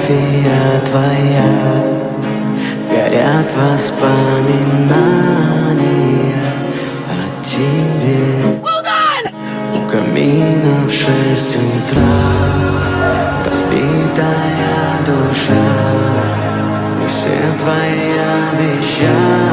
фотография твоя, горят воспоминания о тебе. У камина в 6 утра разбитая душа, и все твои обещания